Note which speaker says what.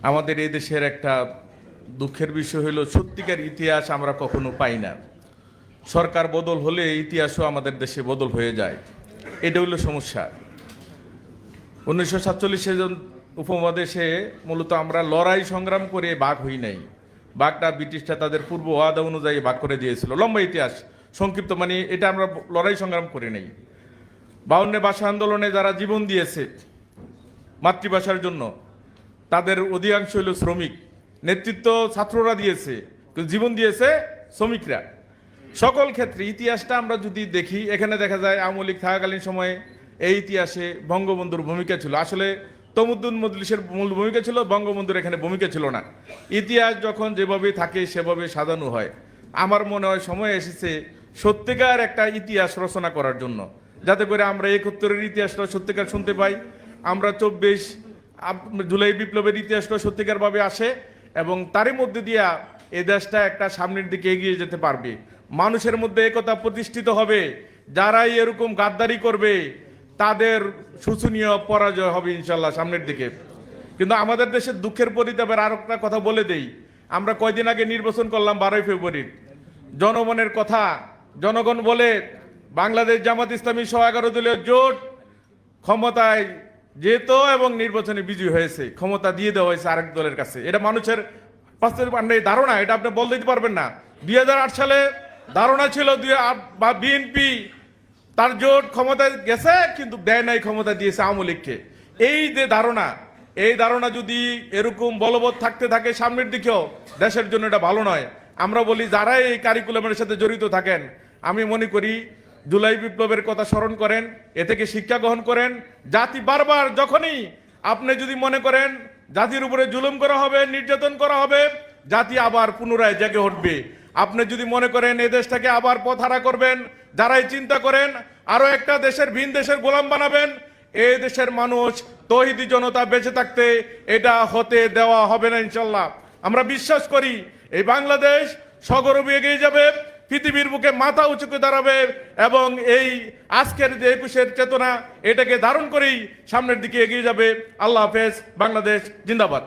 Speaker 1: আমাদের এই দেশের একটা দুঃখের বিষয় হলো সত্যিকার ইতিহাস আমরা কখনো পাই না। সরকার বদল হলে ইতিহাসও আমাদের দেশে বদল হয়ে যায়, এটা হলো সমস্যা। 1947 উপমহাদেশে মূলত আমরা লড়াই সংগ্রাম করে ভাগ হই নাই। ভাগটা ব্রিটিশরা তাদের পূর্ব ওয়াদা অনুযায়ী ভাগ করে দিয়েছিল। লম্বা ইতিহাস, সংক্ষিপ্ত মানে এটা আমরা লড়াই সংগ্রাম করে নেই। 52 ভাষা আন্দোলনে যারা জীবন দিয়েছে মাতৃভাষার জন্য, তাদের অধিকাংশ হলো শ্রমিক। নেতৃত্ব ছাত্ররা দিয়েছে, কিন্তু জীবন দিয়েছে শ্রমিকরা। সকল ক্ষেত্রে ইতিহাসটা আমরা যদি দেখি, এখানে দেখা যায় আওয়ামী লীগ থাকাকালীন সময়ে এই ইতিহাসে বঙ্গবন্ধুর ভূমিকা ছিল। আসলে তমুদ্দুন মজলিসের মূল ভূমিকা ছিল, বঙ্গবন্ধুর এখানে ভূমিকা ছিল না। ইতিহাস যখন যেভাবে থাকে সেভাবে সাজানো হয়। আমার মনে হয় সময় এসেছে সত্যিকার একটা ইতিহাস রচনা করার জন্য, যাতে করে আমরা 71-এর ইতিহাসটা সত্যিকার শুনতে পাই, আমরা 24 জুলাই বিপ্লবের ইতিহাসটা সত্যিকারভাবে আসে, এবং তারই মধ্যে দিয়া এই দেশটা একটা সামনের দিকে এগিয়ে যেতে পারবে। মানুষের মধ্যে একতা প্রতিষ্ঠিত হবে। যারাই এরকম গাদ্দারি করবে তাদের শোচনীয় পরাজয় হবে ইনশাল্লাহ সামনের দিকে। কিন্তু আমাদের দেশের দুঃখের পরিতাপের আর একটা কথা বলে দেই। আমরা কয়দিন আগে নির্বাচন করলাম 12 ফেব্রুয়ারি। জনগণের কথা, জনগণ বলে বাংলাদেশ জামাত ইসলামী সহ 11 দলীয় জোট ক্ষমতায় যেত এবং নির্বাচনে বিজয়ী হয়েছে। ক্ষমতা দিয়ে দেওয়া হয়েছে আরেক দলের কাছে। এটা মানুষের বাস্তবে ধারণা, এটা আপনি বলতে দিতে পারবেন না। 2008 সালে ধারণা ছিল বিএনপি তার জোট ক্ষমতায় গেছে, কিন্তু দেয় নাই, ক্ষমতা দিয়েছে আওয়ামী লীগকে। এই যে ধারণা, এই ধারণা যদি এরকম বলবৎ থাকতে থাকে সামনের দিকেও, দেশের জন্য এটা ভালো নয়। আমরা বলি যারা এই কারিকুলামের সাথে জড়িত থাকেন, আমি মনে করি জুলাই বিপ্লবের কথা স্মরণ করেন, এ থেকে শিক্ষা গ্রহণ করেন। জাতি বারবার যখনই আপনি যদি মনে করেন জাতির উপরে জুলুম করা হবে, নির্যাতন করা হবে, জাতি আবার পুনরায় জেগে উঠবে। আপনি যদি মনে করেন এই দেশটাকে আবার পথহারা করবেন, যারাই চিন্তা করেন আরো একটা দেশের ভিন দেশের গোলাম বানাবেন, এই দেশের মানুষ তৌহিদি জনতা বেঁচে থাকতে এটা হতে দেওয়া হবে না ইনশাল্লাহ। আমরা বিশ্বাস করি এই বাংলাদেশ সগর্বে এগিয়ে যাবে, পৃথিবীর বুকে মাথা উঁচু করে দাঁড়াবে, এবং এই আজকের যে 21-এর চেতনা, এটাকে ধারণ করেই সামনের দিকে এগিয়ে যাবে। আল্লাহ হাফেজ। বাংলাদেশ জিন্দাবাদ।